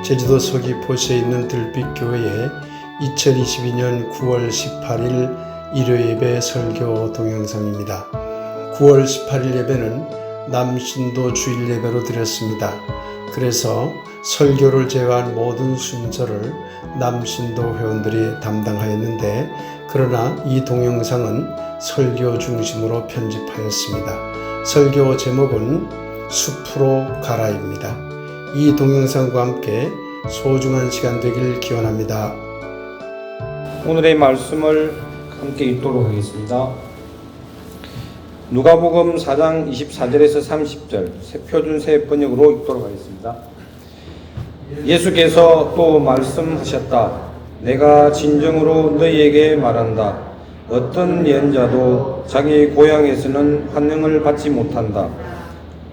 제주도 서귀포시에 있는 들빛교회에 2022년 9월 18일 일요 예배 설교 동영상입니다. 9월 18일 예배는 남신도 주일 예배로 드렸습니다. 그래서 설교를 제외한 모든 순서를 남신도 회원들이 담당하였는데, 그러나 이 동영상은 설교 중심으로 편집하였습니다. 설교 제목은 숲으로 가라입니다. 이 동영상과 함께 소중한 시간 되길 기원합니다. 오늘의 말씀을 함께 읽도록 하겠습니다. 누가복음 4장 24절에서 30절 표준 새 번역으로 읽도록 하겠습니다. 예수께서 또 말씀하셨다. 내가 진정으로 너희에게 말한다. 어떤 예언자도 자기 고향에서는 환영을 받지 못한다.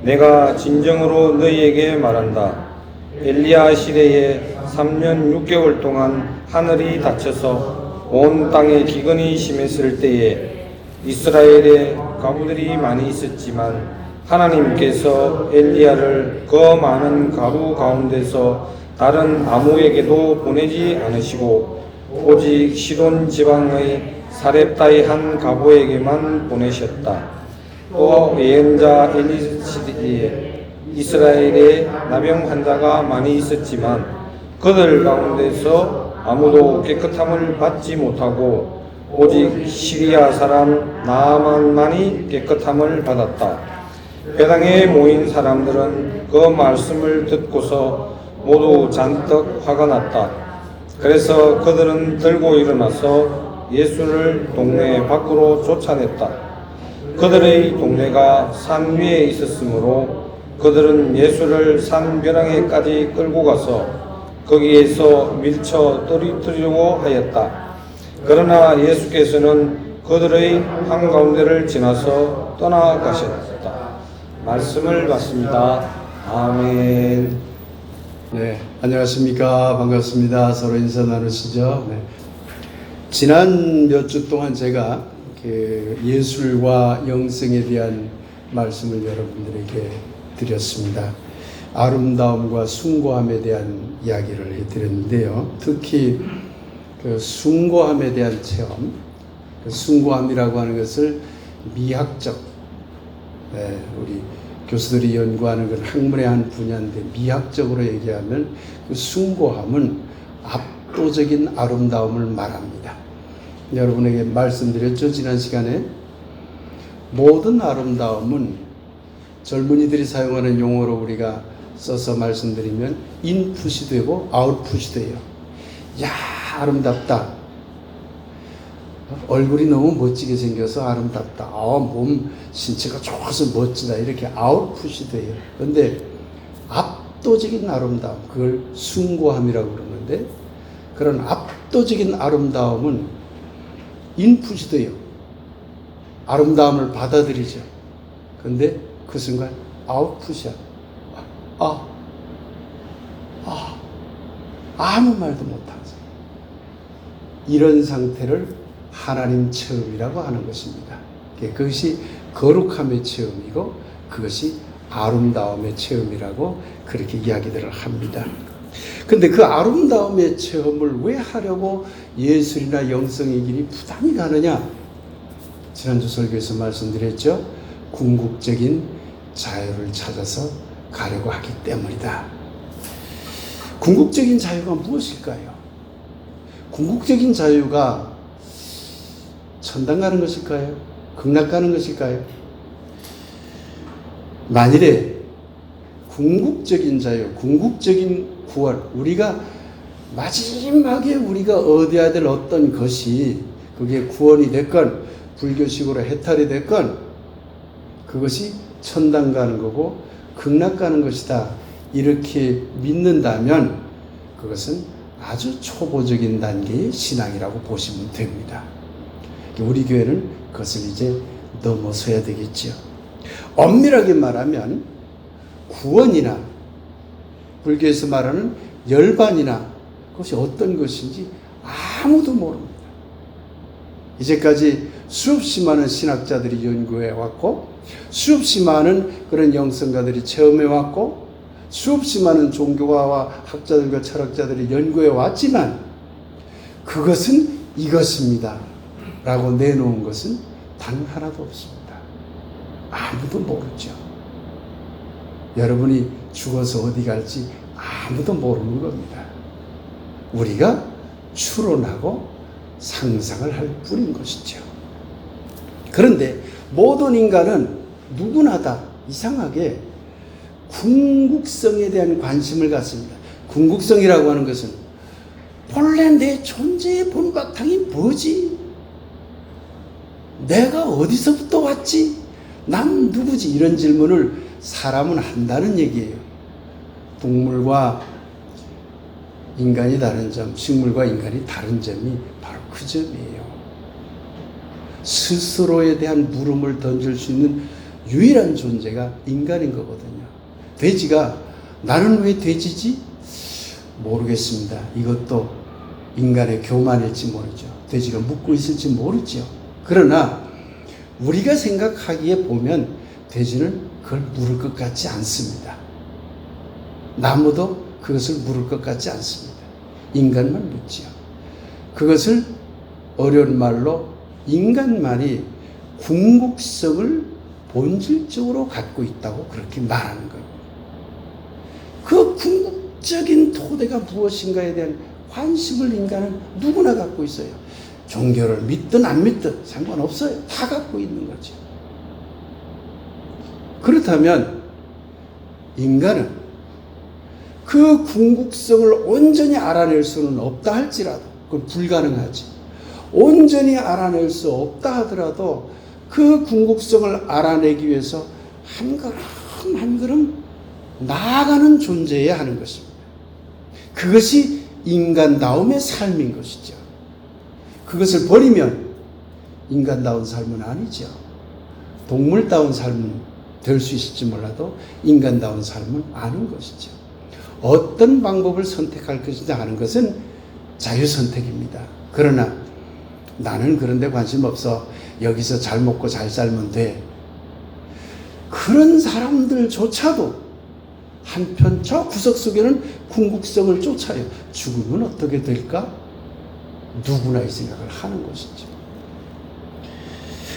내가 진정으로 너희에게 말한다. 엘리야 시대에 3년 6개월 동안 하늘이 닫혀서 온 땅에 기근이 심했을 때에 이스라엘에 가부들이 많이 있었지만 하나님께서 엘리야를 그 많은 가부 가운데서 다른 아무에게도 보내지 않으시고 오직 시돈 지방의 사렙다의 한 가부에게만 보내셨다. 또 예언자 엘리야 시대에 이스라엘에 나병 환자가 많이 있었지만 그들 가운데서 아무도 깨끗함을 받지 못하고 오직 시리아 사람 나아만만이 깨끗함을 받았다. 회당에 모인 사람들은 그 말씀을 듣고서 모두 잔뜩 화가 났다. 그래서 그들은 들고 일어나서 예수를 동네 밖으로 쫓아냈다. 그들의 동네가 산 위에 있었으므로 그들은 예수를 산 벼랑에까지 끌고 가서 거기에서 밀쳐 떨어뜨리려고 하였다. 그러나 예수께서는 그들의 한가운데를 지나서 떠나가셨다. 말씀을 받습니다. 아멘. 네, 안녕하십니까. 반갑습니다. 서로 인사 나누시죠. 네. 지난 몇 주 동안 제가 예술과 영성에 대한 말씀을 여러분들에게 드렸습니다. 아름다움과 숭고함에 대한 이야기를 해드렸는데요. 특히 그 숭고함에 대한 체험, 숭고함이라고 하는 것을 미학적, 우리 교수들이 연구하는 건 학문의 한 분야인데, 미학적으로 얘기하면 그 숭고함은 압도적인 아름다움을 말합니다. 여러분에게 말씀드렸죠, 지난 시간에. 모든 아름다움은 젊은이들이 사용하는 용어로 우리가 써서 말씀드리면 인풋이 되고 아웃풋이 돼요. 야, 아름답다. 얼굴이 너무 멋지게 생겨서 아름답다. 몸 신체가 좋아서 멋지다. 이렇게 아웃풋이 돼요. 그런데 압도적인 아름다움, 그걸 숭고함이라고 그러는데, 그런 압도적인 아름다움은 인풋이 돼요. 아름다움을 받아들이죠. 그런데 그 순간 아웃풋이야. 아무 말도 못하죠. 이런 상태를 하나님 체험이라고 하는 것입니다. 그것이 거룩함의 체험이고 그것이 아름다움의 체험이라고 그렇게 이야기들을 합니다. 근데 그 아름다움의 체험을 왜 하려고 예술이나 영성의 길이 부담이 가느냐? 지난주 설교에서 말씀드렸죠. 궁극적인 자유를 찾아서 가려고 하기 때문이다. 궁극적인 자유가 무엇일까요? 궁극적인 자유가 천당 가는 것일까요? 극락 가는 것일까요? 만일에 궁극적인 자유, 궁극적인 구원, 우리가 마지막에 우리가 얻어야 될 어떤 것이, 그게 구원이 됐건 불교식으로 해탈이 됐건 그것이 천당 가는 거고 극락 가는 것이다, 이렇게 믿는다면 그것은 아주 초보적인 단계의 신앙이라고 보시면 됩니다. 우리 교회는 그것을 이제 넘어서야 되겠죠. 엄밀하게 말하면 구원이나 불교에서 말하는 열반이나 그것이 어떤 것인지 아무도 모릅니다. 이제까지 수없이 많은 신학자들이 연구해 왔고 수없이 많은 그런 영성가들이 체험해 왔고 수없이 많은 종교가와 학자들과 철학자들이 연구해 왔지만 그것은 이것입니다 라고 내놓은 것은 단 하나도 없습니다. 아무도 모르죠. 여러분이 죽어서 어디 갈지 아무도 모르는 겁니다. 우리가 추론하고 상상을 할 뿐인 것이죠. 그런데 모든 인간은 누구나 다 이상하게 궁극성에 대한 관심을 갖습니다. 궁극성이라고 하는 것은 본래 내 존재의 본바탕이 뭐지? 내가 어디서부터 왔지? 난 누구지? 이런 질문을 사람은 한다는 얘기예요. 동물과 인간이 다른 점, 식물과 인간이 다른 점이 바로 그 점이에요. 스스로에 대한 물음을 던질 수 있는 유일한 존재가 인간인 거거든요. 돼지가 나는 왜 돼지지? 모르겠습니다. 이것도 인간의 교만일지 모르죠. 돼지가 묻고 있을지 모르죠. 그러나 우리가 생각하기에 보면 돼지는 그걸 물을 것 같지 않습니다. 나무도 그것을 물을 것 같지 않습니다. 인간만 묻지요. 그것을 어려운 말로 인간만이 궁극성을 본질적으로 갖고 있다고 그렇게 말하는 거예요. 그 궁극적인 토대가 무엇인가에 대한 관심을 인간은 누구나 갖고 있어요. 종교를 믿든 안 믿든 상관없어요. 다 갖고 있는 거죠. 그렇다면 인간은 그 궁극성을 온전히 알아낼 수는 없다 할지라도, 그건 불가능하지. 온전히 알아낼 수 없다 하더라도 그 궁극성을 알아내기 위해서 한 걸음 한 걸음 나아가는 존재여야 하는 것입니다. 그것이 인간다움의 삶인 것이죠. 그것을 버리면 인간다운 삶은 아니죠. 동물다운 삶은 될 수 있을지 몰라도 인간다운 삶은 아닌 것이죠. 어떤 방법을 선택할 것이냐 하는 것은 자유선택입니다. 그러나 나는 그런 데 관심 없어. 여기서 잘 먹고 잘 살면 돼. 그런 사람들조차도 한편 저 구석 속에는 궁극성을 쫓아요. 죽으면 어떻게 될까? 누구나 이 생각을 하는 것이죠.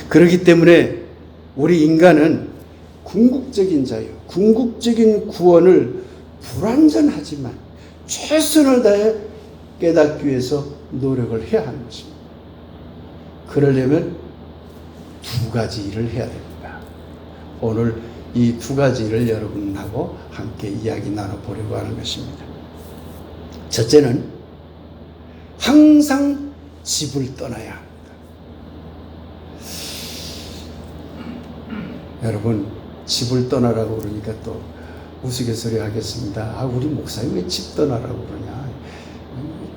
그렇기 때문에 우리 인간은 궁극적인 자유, 궁극적인 구원을 불완전하지만 최선을 다해 깨닫기 위해서 노력을 해야 하는 것입니다. 그러려면 두 가지 일을 해야 됩니다. 오늘 이 두 가지 일을 여러분하고 함께 이야기 나눠보려고 하는 것입니다. 첫째는 항상 집을 떠나야 합니다. 여러분, 집을 떠나라고 그러니까 또 우스갯소리 하겠습니다. 아, 우리 목사님 왜 집 떠나라고 그러냐.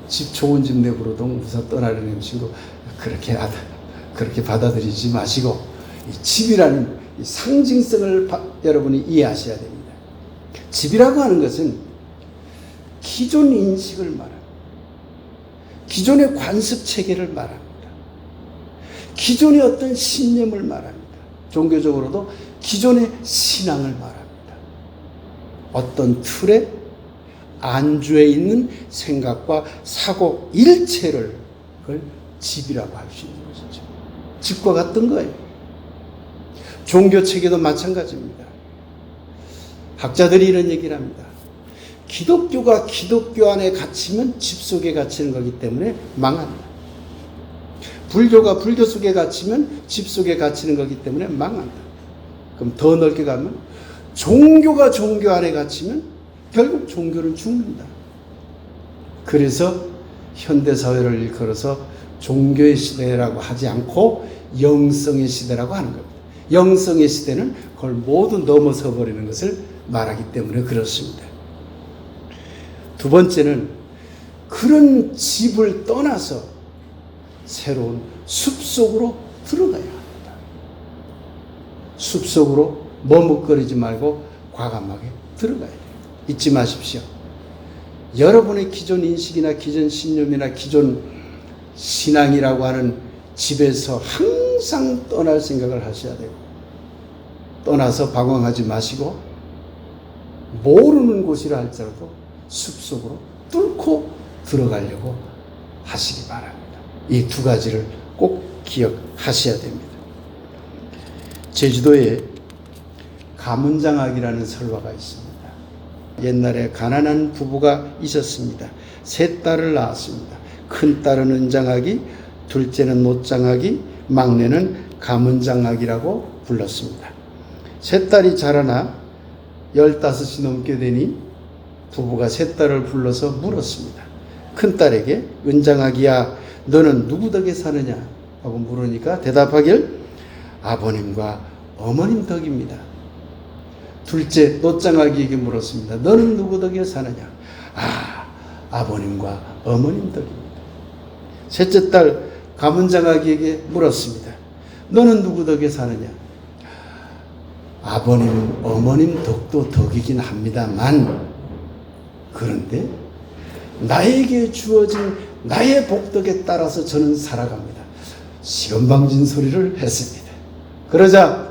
집 좋은 집 내부로도 무사 떠나려는 친구 그렇게 받아들이지 마시고 이 집이라는 이 상징성을 여러분이 이해하셔야 됩니다. 집이라고 하는 것은 기존 인식을 말합니다. 기존의 관습 체계를 말합니다. 기존의 어떤 신념을 말합니다. 종교적으로도 기존의 신앙을 말합니다. 어떤 틀에 안주해 있는 생각과 사고 일체를 그걸 집이라고 할 수 있는 것이죠. 집과 같은 거예요. 종교 체계도 마찬가지입니다. 학자들이 이런 얘기를 합니다. 기독교가 기독교 안에 갇히면 집 속에 갇히는 거기 때문에 망한다. 불교가 불교 속에 갇히면 집 속에 갇히는 거기 때문에 망한다. 그럼 더 넓게 가면 종교가 종교 안에 갇히면 결국 종교는 죽는다. 그래서 현대사회를 일컬어서 종교의 시대라고 하지 않고 영성의 시대라고 하는 겁니다. 영성의 시대는 그걸 모두 넘어서 버리는 것을 말하기 때문에 그렇습니다. 두 번째는 그런 집을 떠나서 새로운 숲속으로 들어가야 합니다. 숲속으로 머뭇거리지 말고 과감하게 들어가야 돼요. 잊지 마십시오. 여러분의 기존 인식이나 기존 신념이나 기존 신앙이라고 하는 집에서 항상 떠날 생각을 하셔야 되고 떠나서 방황하지 마시고 모르는 곳이라 할지라도 숲속으로 뚫고 들어가려고 하시기 바랍니다. 이 두 가지를 꼭 기억하셔야 됩니다. 제주도에 가문장악이라는 설화가 있습니다. 옛날에 가난한 부부가 있었습니다. 세 딸을 낳았습니다. 큰 딸은 은장아기, 둘째는 노장아기, 막내는 가문장아기라고 불렀습니다. 세 딸이 자라나 15이 넘게 되니 부부가 세 딸을 불러서 물었습니다. 큰 딸에게 은장아기야 너는 누구 덕에 사느냐 하고 물으니까 대답하길 아버님과 어머님 덕입니다. 둘째 노장아기에게 물었습니다. 너는 누구 덕에 사느냐? 아버님과 어머님 덕입니다. 셋째 딸 가문장아기에게 물었습니다. 너는 누구 덕에 사느냐? 아버님, 어머님 덕도 덕이긴 합니다만 그런데 나에게 주어진 나의 복덕에 따라서 저는 살아갑니다. 시건방진 소리를 했습니다. 그러자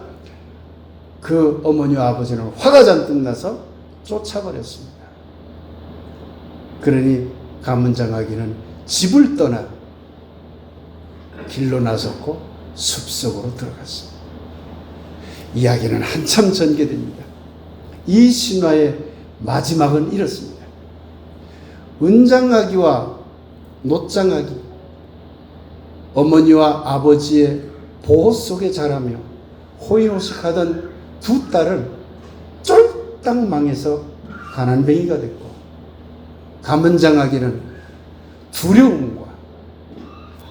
그 어머니와 아버지는 화가 잔뜩 나서 쫓아버렸습니다. 그러니 가문장아기는 집을 떠나 길로 나섰고 숲속으로 들어갔습니다. 이야기는 한참 전개됩니다. 이 신화의 마지막은 이렇습니다. 은장아기와 노장아기, 어머니와 아버지의 보호 속에 자라며 호의호식하던 두 딸은 쫄딱 망해서 가난뱅이가 됐고, 가문장아기는 두려움과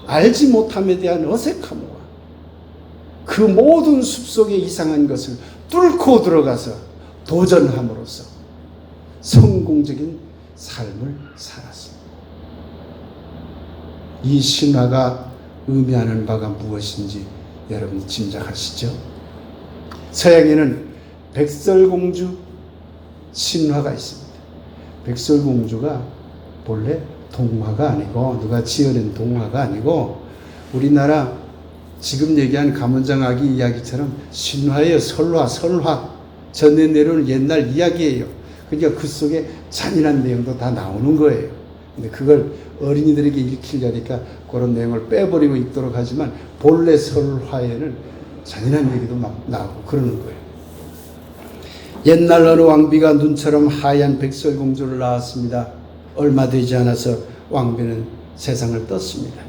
알지 못함에 대한 어색함과 그 모든 숲속의 이상한 것을 뚫고 들어가서 도전함으로써 성공적인 삶을 살았습니다. 이 신화가 의미하는 바가 무엇인지 여러분 짐작하시죠? 서양에는 백설공주 신화가 있습니다. 백설공주가 본래 동화가 아니고 누가 지어낸 동화가 아니고 우리나라 지금 얘기한 가문장아기 이야기처럼 신화예요. 설화. 전해 내려오는 옛날 이야기예요. 그러니까 그 속에 잔인한 내용도 다 나오는 거예요. 근데 그걸 어린이들에게 읽히려니까 그런 내용을 빼버리고 읽도록 하지만 본래 설화에는 잔인한 얘기도 막 나오고 그러는 거예요. 옛날 어느 왕비가 눈처럼 하얀 백설공주를 낳았습니다. 얼마 되지 않아서 왕비는 세상을 떴습니다.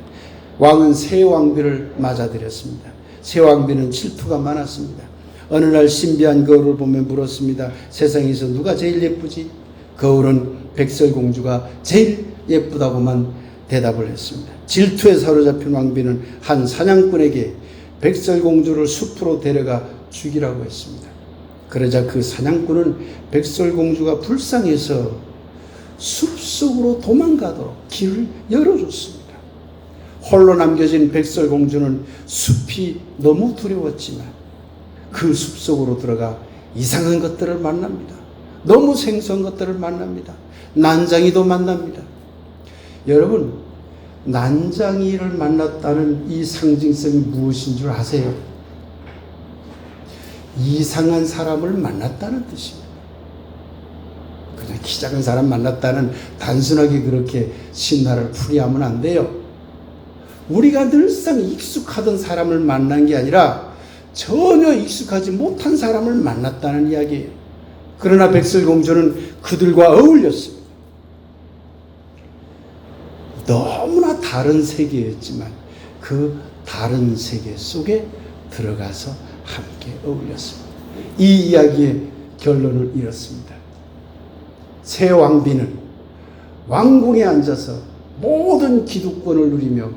왕은 새 왕비를 맞아들였습니다. 새 왕비는 질투가 많았습니다. 어느 날 신비한 거울을 보며 물었습니다. 세상에서 누가 제일 예쁘지? 거울은 백설공주가 제일 예쁘다고만 대답을 했습니다. 질투에 사로잡힌 왕비는 한 사냥꾼에게 백설공주를 숲으로 데려가 죽이라고 했습니다. 그러자 그 사냥꾼은 백설공주가 불쌍해서 숲속으로 도망가도록 길을 열어줬습니다. 홀로 남겨진 백설공주는 숲이 너무 두려웠지만 그 숲속으로 들어가 이상한 것들을 만납니다. 너무 생소한 것들을 만납니다. 난장이도 만납니다. 여러분, 난장이를 만났다는 이 상징성이 무엇인 줄 아세요? 이상한 사람을 만났다는 뜻입니다. 그냥 키 작은 사람 만났다는 단순하게 그렇게 신화를 풀이하면 안 돼요. 우리가 늘상 익숙하던 사람을 만난 게 아니라 전혀 익숙하지 못한 사람을 만났다는 이야기예요. 그러나 백설공주는 그들과 어울렸습니다. 너무나 다른 세계였지만 그 다른 세계 속에 들어가서 함께 어울렸습니다. 이 이야기의 결론을 이렇습니다. 새 왕비는 왕궁에 앉아서 모든 기득권을 누리며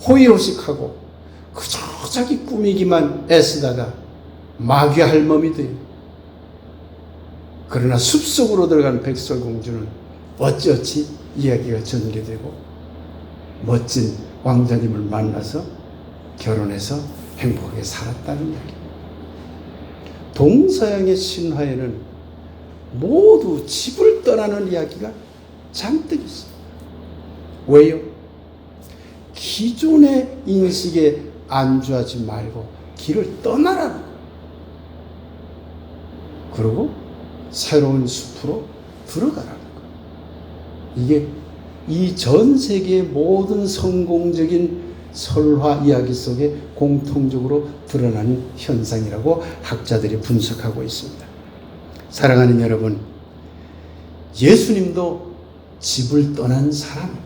호의호식하고 그저 자기 꾸미기만 애쓰다가 마귀 할멈이 돼요. 그러나 숲속으로 들어간 백설공주는 어찌어찌 이야기가 전개되고 멋진 왕자님을 만나서 결혼해서 행복하게 살았다는 이야기입니다. 동서양의 신화에는 모두 집을 떠나는 이야기가 잔뜩 있습니다. 왜요? 기존의 인식에 안주하지 말고 길을 떠나라는 거예요. 그리고 새로운 숲으로 들어가라는 거예요. 이게 이 전 세계의 모든 성공적인 설화 이야기 속에 공통적으로 드러나는 현상이라고 학자들이 분석하고 있습니다. 사랑하는 여러분, 예수님도 집을 떠난 사람입니다.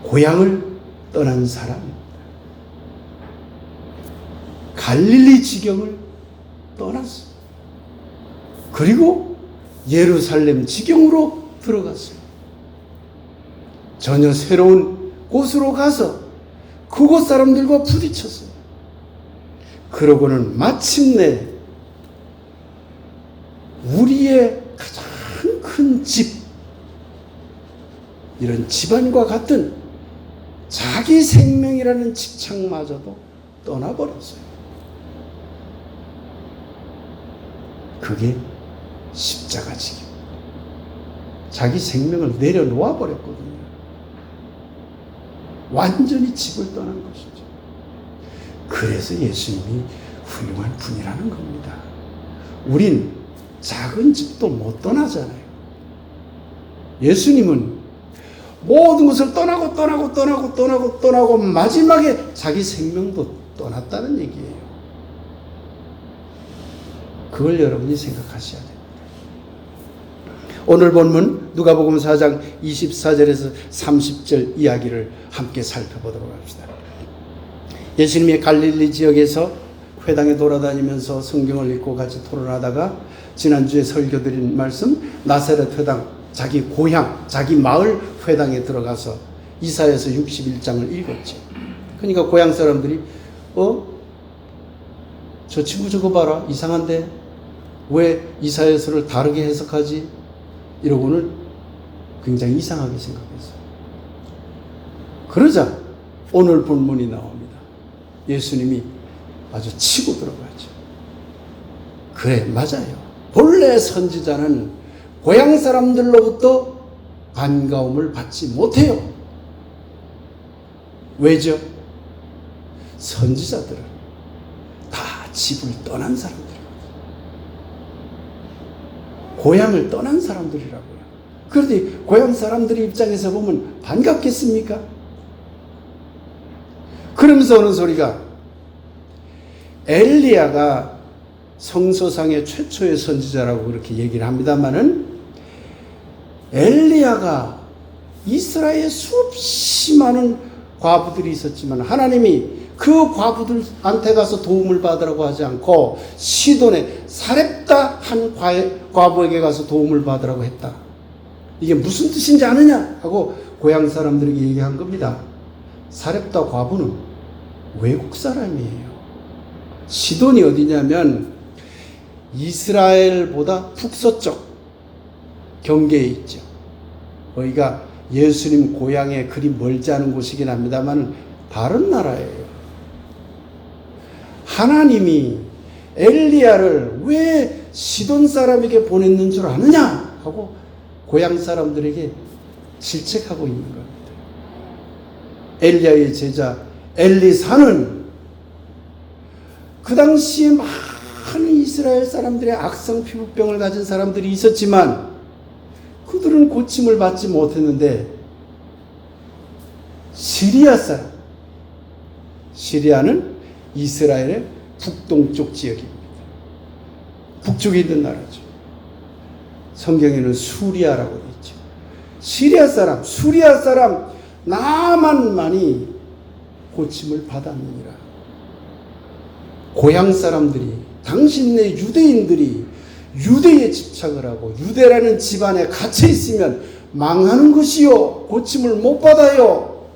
고향을 떠난 사람입니다. 갈릴리 지경을 떠났어요. 그리고 예루살렘 지경으로 들어갔어요. 전혀 새로운 곳으로 가서 그곳 사람들과 부딪혔어요. 그러고는 마침내 우리의 가장 큰 집, 이런 집안과 같은 자기 생명이라는 직창마저도 떠나버렸어요. 그게 십자가지기. 자기 생명을 내려놓아 버렸거든요. 완전히 집을 떠난 것이죠. 그래서 예수님이 훌륭한 분이라는 겁니다. 우린 작은 집도 못 떠나잖아요. 예수님은 모든 것을 떠나고 마지막에 자기 생명도 떠났다는 얘기예요. 그걸 여러분이 생각하셔야 됩니다. 오늘 본문 누가복음 4장 24절에서 30절 이야기를 함께 살펴보도록 합시다. 예수님이 갈릴리 지역에서 회당에 돌아다니면서 성경을 읽고 같이 토론하다가 지난주에 설교드린 말씀 나사렛 회당, 자기 고향, 자기 마을 회당에 들어가서 이사야서 61장을 읽었죠. 그러니까 고향 사람들이 저 친구 저거 봐라, 이상한데 왜 이사야서를 다르게 해석하지? 이러고는 굉장히 이상하게 생각했어요. 그러자 오늘 본문이 나옵니다. 예수님이 아주 치고 들어가죠. 그래, 맞아요. 본래 선지자는 고향 사람들로부터 반가움을 받지 못해요. 왜죠? 선지자들은 다 집을 떠난 사람들이에요. 고향을 떠난 사람들이라고요. 그런데 고향 사람들의 입장에서 보면 반갑겠습니까? 그러면서 오는 소리가 엘리야가 성서상의 최초의 선지자라고 그렇게 얘기를 합니다만은 엘리야가 이스라엘에 수없이 많은 과부들이 있었지만 하나님이 그 과부들한테 가서 도움을 받으라고 하지 않고 시돈의 사렙다 한 과부에게 가서 도움을 받으라고 했다. 이게 무슨 뜻인지 아느냐 하고 고향 사람들에게 얘기한 겁니다. 사렙다 과부는 외국 사람이에요. 시돈이 어디냐면 이스라엘보다 북서쪽 경계에 있죠. 거기가 예수님 고향에 그리 멀지 않은 곳이긴 합니다만 다른 나라예요. 하나님이 엘리야를 왜 시돈 사람에게 보냈는 줄 아느냐 하고 고향 사람들에게 질책하고 있는 겁니다. 엘리야의 제자 엘리사는 그 당시에 많은 이스라엘 사람들의 악성 피부병을 가진 사람들이 있었지만 그들은 고침을 받지 못했는데 시리아 사람, 시리아는 이스라엘의 북동쪽 지역입니다. 북쪽에 있는 나라죠. 성경에는 수리아라고 되어 있죠. 시리아 사람, 수리아 사람 나만만이 고침을 받았느니라. 고향 사람들이, 당신네 유대인들이 유대에 집착을 하고 유대라는 집안에 갇혀 있으면 망하는 것이요, 고침을 못 받아요,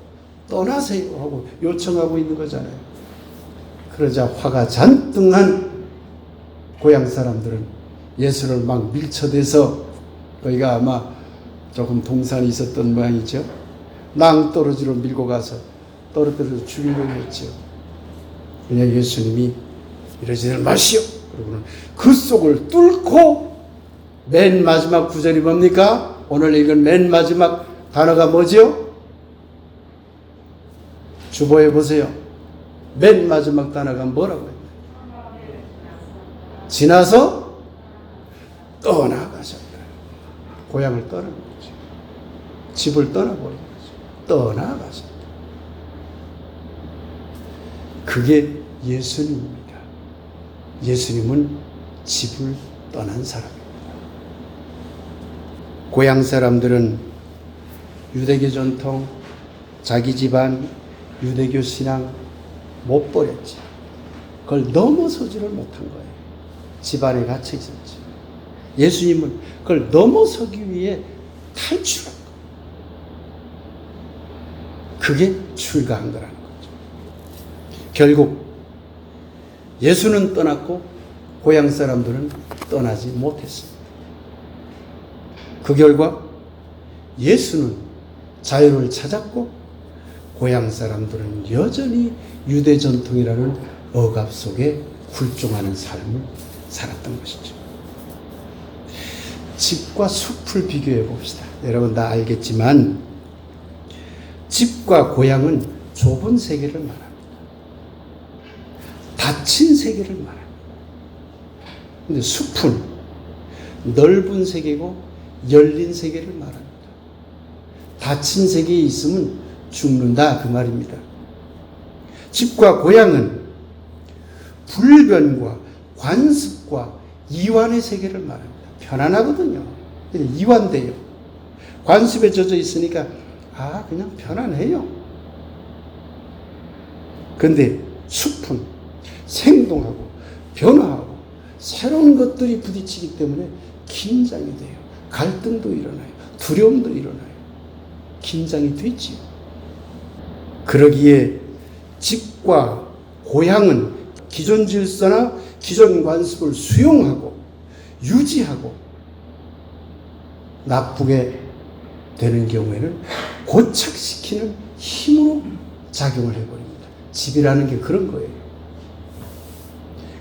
떠나세요 하고 요청하고 있는 거잖아요. 그러자 화가 잔뜩 난 고향 사람들은 예수를 막 밀쳐대서, 거기가 아마 조금 동산이 있었던 모양이죠. 낭떠러지로 밀고 가서 떨어뜨려서 죽이려고 했죠. 그냥 예수님이 이러지들 마시오. 그러고는 그 속을 뚫고 맨 마지막 구절이 뭡니까? 오늘 읽은 맨 마지막 단어가 뭐죠? 주보해 보세요. 맨 마지막 단어가 뭐라고 했나요? 지나서 떠나가셨다. 고향을 떠난 거죠. 집을 떠나버린 거죠. 떠나가셨다. 그게 예수님입니다. 예수님은 집을 떠난 사람입니다. 고향 사람들은 유대교 전통, 자기 집안, 유대교 신앙 못 버렸지. 그걸 넘어서지를 못한 거예요. 집안에 갇혀 있었지. 예수님은 그걸 넘어서기 위해 탈출한 거예요. 그게 출가한 거라는 거죠. 결국 예수는 떠났고 고향 사람들은 떠나지 못했습니다. 그 결과 예수는 자유를 찾았고 고향 사람들은 여전히 유대 전통이라는 억압 속에 굴종하는 삶을 살았던 것이죠. 집과 숲을 비교해 봅시다. 여러분 다 알겠지만 집과 고향은 좁은 세계를 말합니다. 닫힌 세계를 말합니다. 근데 숲은 넓은 세계고 열린 세계를 말합니다. 닫힌 세계에 있으면 죽는다 그 말입니다. 집과 고향은 불변과 관습과 이완의 세계를 말합니다. 편안하거든요. 이완돼요. 관습에 젖어 있으니까 그냥 편안해요. 근데 숲은 생동하고 변화하고 새로운 것들이 부딪히기 때문에 긴장이 돼요. 갈등도 일어나요. 두려움도 일어나요. 긴장이 되지요. 그러기에 집과 고향은 기존 질서나 기존 관습을 수용하고 유지하고 나쁘게 되는 경우에는 고착시키는 힘으로 작용을 해버립니다. 집이라는 게 그런 거예요.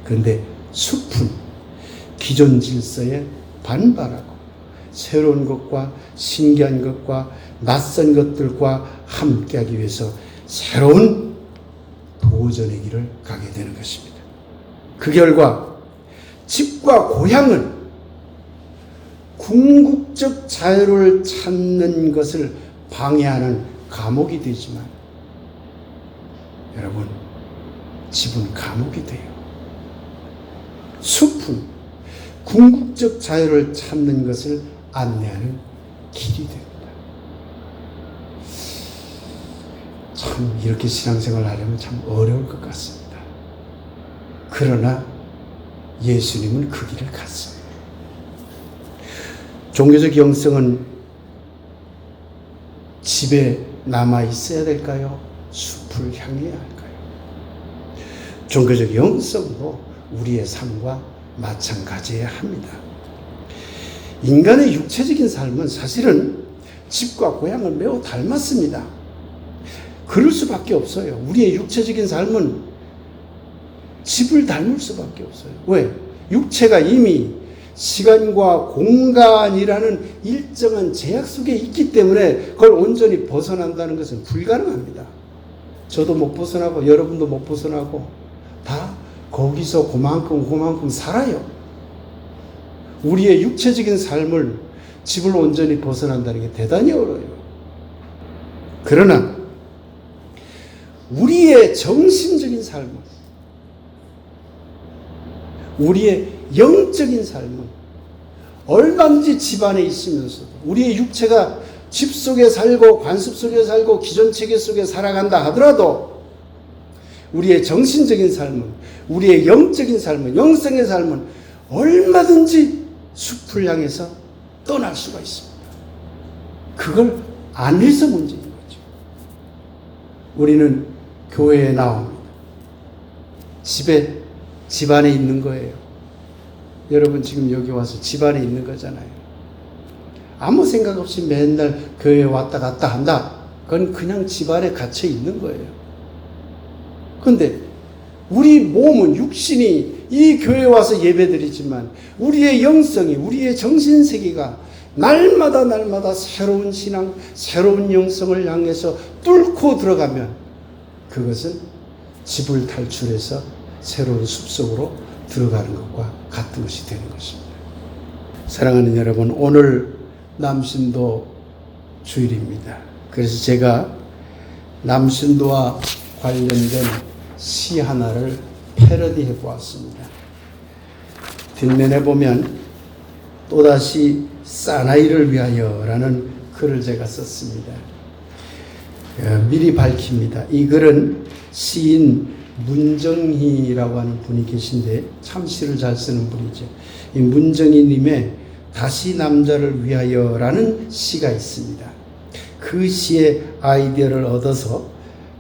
그런데 숲은 기존 질서에 반발하고 새로운 것과 신기한 것과 낯선 것들과 함께하기 위해서 새로운 도전의 길을 가게 되는 것입니다. 그 결과 집과 고향은 궁극적 자유를 찾는 것을 방해하는 감옥이 되지만 여러분 집은 감옥이 돼요. 숲은 궁극적 자유를 찾는 것을 안내하는 길이 됩니다. 참 이렇게 신앙생활을 하려면 참 어려울 것 같습니다. 그러나 예수님은 그 길을 갔습니다. 종교적 영성은 집에 남아 있어야 될까요? 숲을 향해야 할까요? 종교적 영성도 우리의 삶과 마찬가지여야 합니다. 인간의 육체적인 삶은 사실은 집과 고향을 매우 닮았습니다. 그럴 수밖에 없어요. 우리의 육체적인 삶은 집을 닮을 수밖에 없어요. 왜? 육체가 이미 시간과 공간이라는 일정한 제약 속에 있기 때문에 그걸 온전히 벗어난다는 것은 불가능합니다. 저도 못 벗어나고 여러분도 못 벗어나고 다 거기서 그만큼 살아요. 우리의 육체적인 삶을 집을 온전히 벗어난다는 게 대단히 어려워요. 그러나 우리의 정신적인 삶은, 우리의 영적인 삶은 얼마든지 집 안에 있으면서도 우리의 육체가 집 속에 살고 관습 속에 살고 기존 체계 속에 살아간다 하더라도 우리의 정신적인 삶은, 우리의 영적인 삶은, 영성의 삶은 얼마든지 숲을 향해서 떠날 수가 있습니다. 그걸 안 해서 문제인 거죠. 우리는 교회에 나옵니다. 집 안에 있는 거예요. 여러분 지금 여기 와서 집 안에 있는 거잖아요. 아무 생각 없이 맨날 교회에 왔다 갔다 한다. 그건 그냥 집 안에 갇혀 있는 거예요. 그런데 우리 몸은, 육신이 이 교회에 와서 예배드리지만 우리의 영성이, 우리의 정신세계가 날마다 새로운 신앙, 새로운 영성을 향해서 뚫고 들어가면 그것은 집을 탈출해서 새로운 숲속으로 들어가는 것과 같은 것이 되는 것입니다. 사랑하는 여러분, 오늘 남신도 주일입니다. 그래서 제가 남신도와 관련된 시 하나를 패러디해 보았습니다. 뒷면에 보면 또다시 사나이를 위하여 라는 글을 제가 썼습니다. 미리 밝힙니다. 이 글은 시인 문정희라고 하는 분이 계신데 참 시를 잘 쓰는 분이죠. 이 문정희님의 다시 남자를 위하여라는 시가 있습니다. 그 시의 아이디어를 얻어서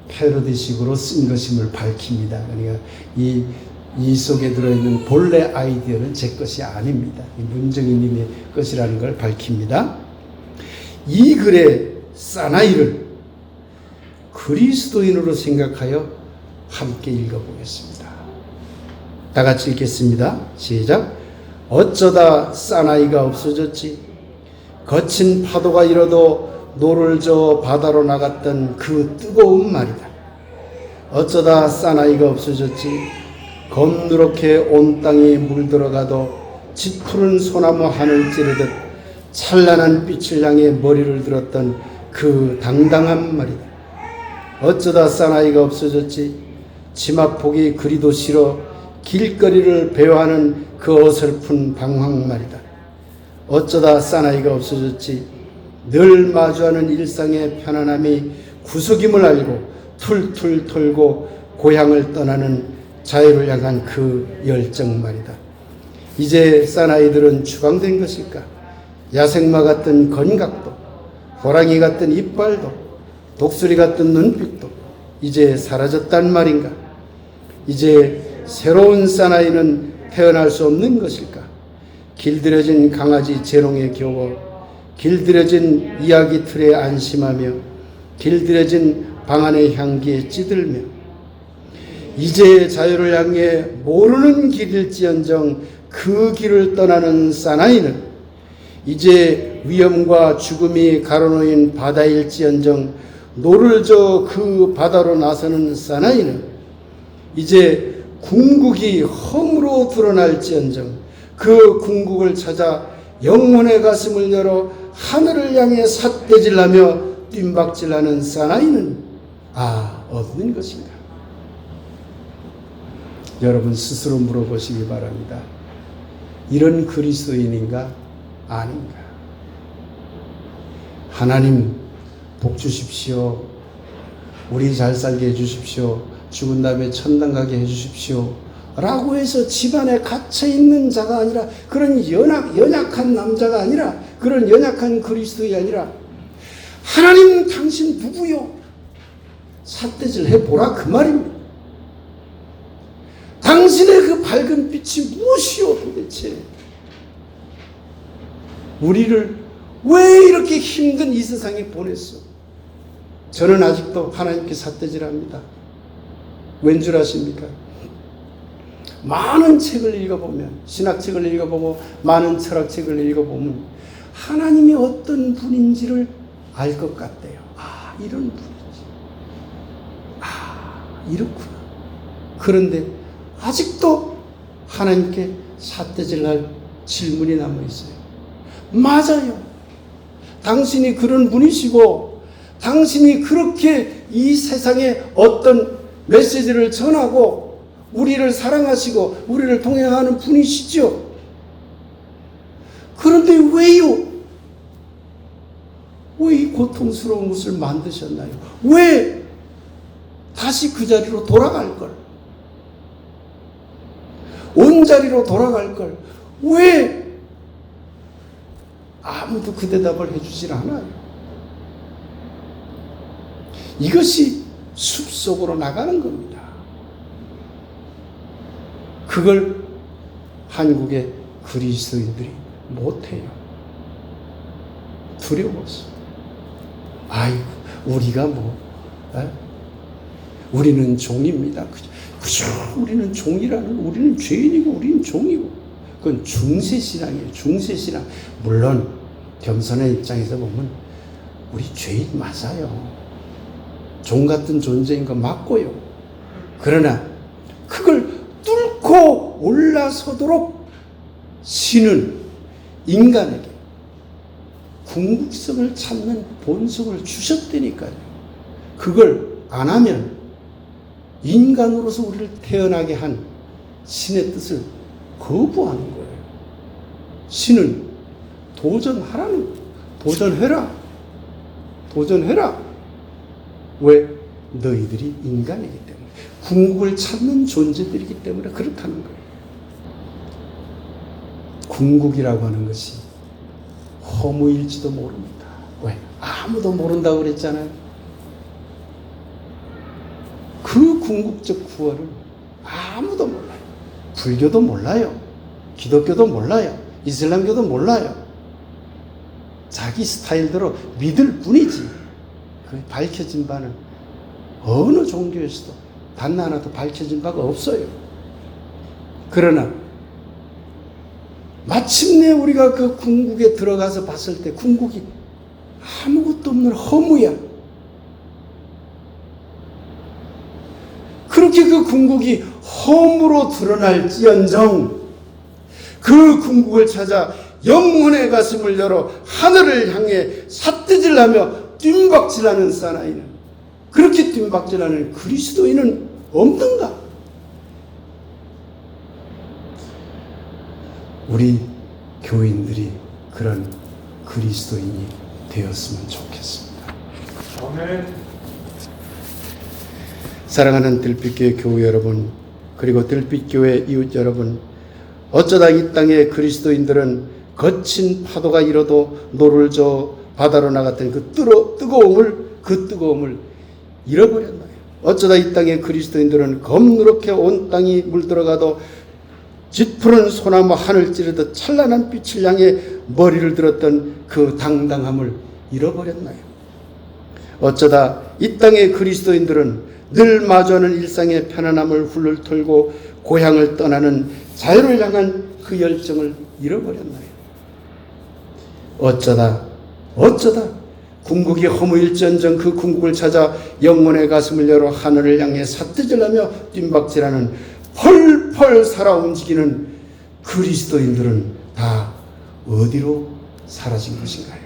패러디식으로 쓴 것임을 밝힙니다. 그러니까 이 속에 들어있는 본래 아이디어는 제 것이 아닙니다. 문정희님의 것이라는 걸 밝힙니다. 이 글의 사나이를 그리스도인으로 생각하여 함께 읽어보겠습니다. 다 같이 읽겠습니다. 시작. 어쩌다 사나이가 없어졌지. 거친 파도가 일어도 노를 저어 바다로 나갔던 그 뜨거운 말이다. 어쩌다 사나이가 없어졌지. 검누렇게 온 땅이 물들어가도 짙푸른 소나무 하늘 찌르듯 찬란한 빛을 향해 머리를 들었던 그 당당한 말이다. 어쩌다 사나이가 없어졌지. 치마폭이 그리도 싫어 길거리를 배회하는 그 어설픈 방황 말이다. 어쩌다 사나이가 없어졌지. 늘 마주하는 일상의 편안함이 구속임을 알고 툴툴 털고 고향을 떠나는 자유를 향한 그 열정 말이다. 이제 사나이들은 추방된 것일까? 야생마 같은 건각도, 호랑이 같은 이빨도, 독수리 같은 눈빛도 이제 사라졌단 말인가? 이제 새로운 사나이는 태어날 수 없는 것일까? 길들여진 강아지 재롱에 겨워 길들여진 이야기 틀에 안심하며 길들여진 방 안의 향기에 찌들며 이제 자유를 향해 모르는 길일지언정 그 길을 떠나는 사나이는 이제 위험과 죽음이 가로놓인 바다일지언정 노를 저어 그 바다로 나서는 사나이는 이제 궁극이 험으로 드러날지언정 그 궁극을 찾아 영혼의 가슴을 열어 하늘을 향해 삿대질하며 뜀박질하는 사나이는 어떤 것인가? 여러분 스스로 물어보시기 바랍니다. 이런 그리스도인인가? 아닌가? 하나님 복 주십시오. 우리 잘 살게 해주십시오. 죽은 다음에 천당 가게 해주십시오. 라고 해서 집안에 갇혀있는 자가 아니라 그런 연약한 남자가 아니라 그런 연약한 그리스도인이 아니라 하나님 당신 누구요? 삿대질 해보라 그 말입니다. 당신의 그 밝은 빛이 무엇이요 도대체? 우리를 왜 이렇게 힘든 이 세상에 보냈어? 저는 아직도 하나님께 삿대질합니다. 왠 줄 아십니까? 많은 책을 읽어보면 신학책을 읽어보고 많은 철학책을 읽어보면 하나님이 어떤 분인지를 알 것 같대요. 이런 분이지. 이렇구나. 그런데 아직도 하나님께 삿대질할 질문이 남아있어요. 맞아요. 당신이 그런 분이시고 당신이 그렇게 이 세상에 어떤 메시지를 전하고 우리를 사랑하시고 우리를 동행하는 분이시죠. 그런데 왜요? 왜 이 고통스러운 것을 만드셨나요? 왜 다시 그 자리로 돌아갈 걸? 온자리로 돌아갈 걸? 왜 아무도 그 대답을 해주질 않아요? 이것이 숲속으로 나가는 겁니다. 그걸 한국의 그리스도인들이 못해요. 두려워서. 우리가 우리는 종입니다. 그죠? 우리는 종이라는, 우리는 죄인이고, 우리는 종이고. 그건 중세신앙이에요. 중세신앙. 물론, 겸손의 입장에서 보면, 우리 죄인 맞아요. 종 같은 존재인 거 맞고요. 그러나, 그걸 뚫고 올라서도록 신은 인간에게 궁극성을 찾는 본성을 주셨다니까요. 그걸 안 하면 인간으로서 우리를 태어나게 한 신의 뜻을 거부하는 거예요. 신은 도전하라는 거예요. 도전해라. 도전해라. 왜? 너희들이 인간이기 때문에. 궁극을 찾는 존재들이기 때문에 그렇다는 거예요. 궁극이라고 하는 것이 허무일지도 모릅니다. 왜? 아무도 모른다고 그랬잖아요. 그 궁극적 구원은 아무도 몰라요. 불교도 몰라요. 기독교도 몰라요. 이슬람교도 몰라요. 자기 스타일대로 믿을 뿐이지. 그 밝혀진 바는 어느 종교에서도 단 하나도 밝혀진 바가 없어요. 그러나 마침내 우리가 그 궁극에 들어가서 봤을 때 궁극이 아무것도 없는 허무야. 그렇게 그 궁극이 허무로 드러날지언정 그 궁극을 찾아 영혼의 가슴을 열어 하늘을 향해 삿대질하며 뜀박질하는 사나이는, 그렇게 뜀박질하는 그리스도인은 없는가? 우리 교인들이 그런 그리스도인이 되었으면 좋겠습니다. 아멘. 사랑하는 들빛교회 교우 여러분, 그리고 들빛교회 이웃 여러분, 어쩌다 이 땅의 그리스도인들은 거친 파도가 일어도 노를 저 바다로 나갔던 그 뜨거움을 잃어버렸나요? 어쩌다 이 땅의 그리스도인들은 검누렇게 온 땅이 물들어가도 짙푸른 소나무 하늘 찌르듯 찬란한 빛을 향해 머리를 들었던 그 당당함을 잃어버렸나요? 어쩌다 이 땅의 그리스도인들은 늘 마주하는 일상의 편안함을 훌훌 털고 고향을 떠나는 자유를 향한 그 열정을 잃어버렸나요? 어쩌다 궁극이 허무일지언정 그 궁극을 찾아 영혼의 가슴을 열어 하늘을 향해 삿대질하며 뜀박질하는 펄펄 살아 움직이는 그리스도인들은 다 어디로 사라진 것인가요?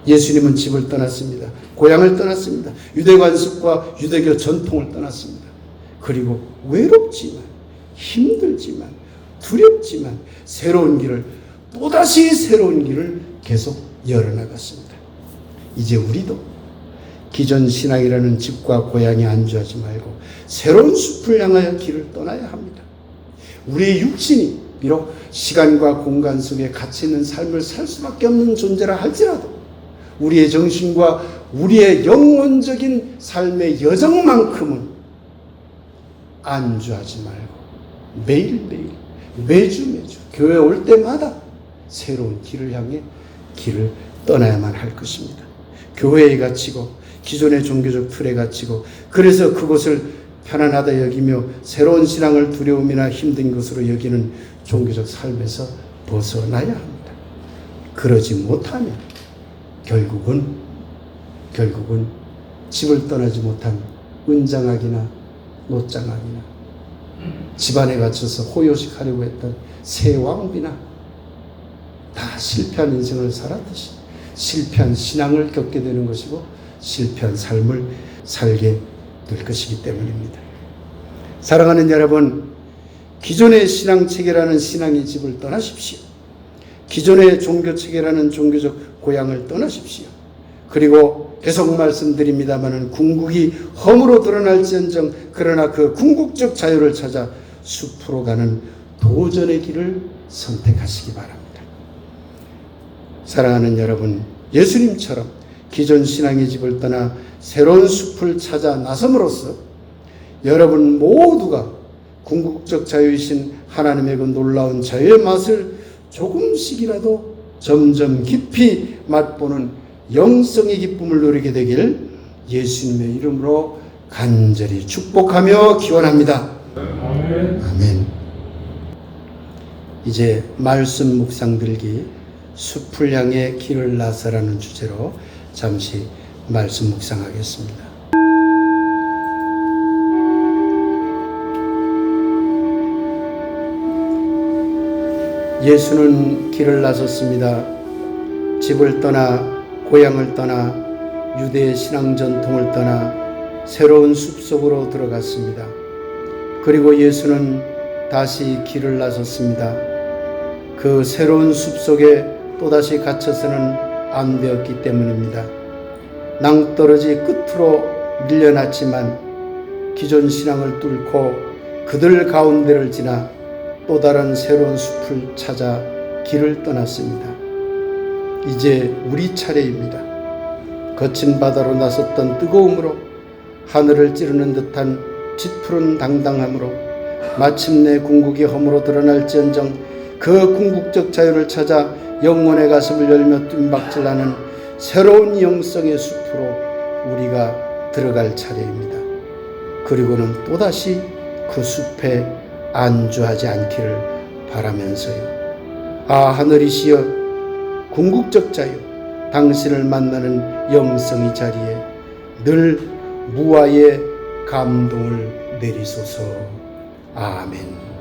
예수님은 집을 떠났습니다. 고향을 떠났습니다. 유대 관습과 유대교 전통을 떠났습니다. 그리고 외롭지만, 힘들지만, 두렵지만 또다시 새로운 길을 계속 열어나갔습니다. 이제 우리도 기존 신앙이라는 집과 고향에 안주하지 말고 새로운 숲을 향하여 길을 떠나야 합니다. 우리의 육신이 비록 시간과 공간 속에 갇혀 있는 삶을 살 수밖에 없는 존재라 할지라도 우리의 정신과 우리의 영혼적인 삶의 여정만큼은 안주하지 말고 매일매일, 매주 교회 올 때마다 새로운 길을 향해 길을 떠나야만 할 것입니다. 교회에 갇히고 기존의 종교적 틀에 갇히고 그래서 그것을 편안하다 여기며 새로운 신앙을 두려움이나 힘든 것으로 여기는 종교적 삶에서 벗어나야 합니다. 그러지 못하면 결국은 집을 떠나지 못한 은장아기나 노장아기나 집안에 갇혀서 호요식하려고 했던 새왕비나 다 실패한 인생을 살았듯이 실패한 신앙을 겪게 되는 것이고 실패한 삶을 살게 될 것이기 때문입니다. 사랑하는 여러분, 기존의 신앙체계라는 신앙의 집을 떠나십시오. 기존의 종교체계라는 종교적 고향을 떠나십시오. 그리고 계속 말씀드립니다마는 궁극이 허무로 드러날지언정 그러나 그 궁극적 자유를 찾아 숲으로 가는 도전의 길을 선택하시기 바랍니다. 사랑하는 여러분, 예수님처럼 기존 신앙의 집을 떠나 새로운 숲을 찾아 나섬으로써 여러분 모두가 궁극적 자유이신 하나님의 그 놀라운 자유의 맛을 조금씩이라도 점점 깊이 맛보는 영성의 기쁨을 누리게 되길 예수님의 이름으로 간절히 축복하며 기원합니다. 아멘. 이제 말씀 묵상 들기 숲을 향해 길을 나서라는 주제로 잠시 말씀 묵상하겠습니다. 예수는 길을 나섰습니다. 집을 떠나 고향을 떠나 유대의 신앙 전통을 떠나 새로운 숲속으로 들어갔습니다. 그리고 예수는 다시 길을 나섰습니다. 그 새로운 숲속에 또다시 갇혀서는 안 되었기 때문입니다. 낭떠러지 끝으로 밀려났지만 기존 신앙을 뚫고 그들 가운데를 지나 또 다른 새로운 숲을 찾아 길을 떠났습니다. 이제 우리 차례입니다. 거친 바다로 나섰던 뜨거움으로, 하늘을 찌르는 듯한 짙푸른 당당함으로 마침내 궁극이 허물어 드러날지언정 그 궁극적 자유를 찾아 영혼의 가슴을 열며 뜀박질하는 새로운 영성의 숲으로 우리가 들어갈 차례입니다. 그리고는 또다시 그 숲에 안주하지 않기를 바라면서요. 아, 하늘이시여, 궁극적 자유, 당신을 만나는 영성의 자리에 늘 무아의 감동을 내리소서. 아멘.